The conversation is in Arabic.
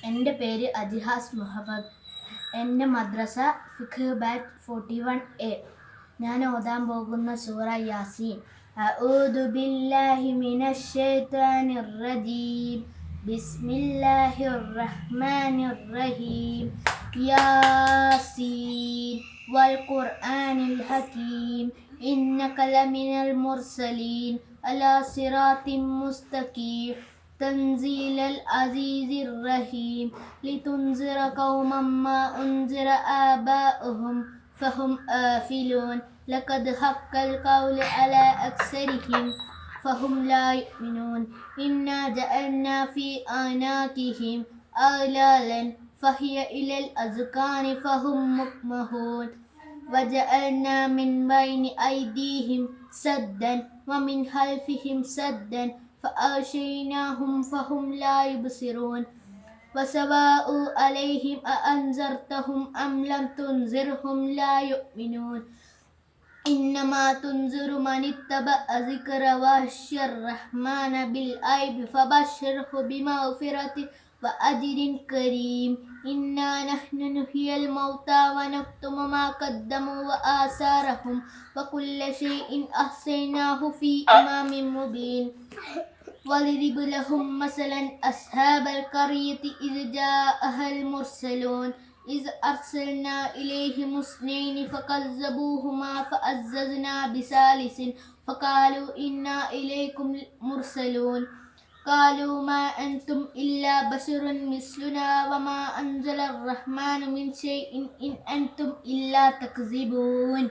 എൻ്റെ പേര് അജിഹാസ് മുഹമ്മദ്. എൻ്റെ മദ്രസ ഫിഖ് ബാറ്റ് 41A. ഞാൻ ഓതാൻ പോകുന്ന സൂറ യാസീൻ. അഊദു ബില്ലാഹി മിനശ് ശൈത്വാനിർ റജീം. ബിസ്മില്ലാഹിർ റഹ്മാനിർ റഹീം. യാസീൻ വൽ ഖുർആനിൽ ഹകീം. ഇന്നക ലമിനൽ മുർസലീൻ അലാ സിറാത്തിൻ മുസ്തഖീം. تنزيل العزيز الرحيم لتنذر قوما ما أنذر آباؤهم فهم غافلون لقد حق القول على أكثرهم فهم لا يؤمنون إنا جعلنا في أعناقهم أغلالا فهي إلى الأذقان فهم مقمحون وجعلنا من بين أيديهم سدا ومن خلفهم سدا فأغشيناهم فهم لا يبصرون وسواء عليهم أأنذرتهم أم لم تنذرهم لا يؤمنون إنما تنذر من اتبع ذكر وخشي الرحمن بالغيب فبشره بمغفرة وأجر كريم إنا نحن نحيي الموتى ونكتب ما قدموا وآثارهم وكل شيء أحصيناه في إمام مبين واضرب لهم مثلا أصحاب القرية إذ جاءها المرسلون إذ أرسلنا إليهم اثنين فكذبوهما فعززنا بثالث فقالوا إنا إليكم مرسلون قالوا ما أنتم إلا بشر مثلنا وما أنزل الرحمن من شيء إن أنتم إلا تكذبون.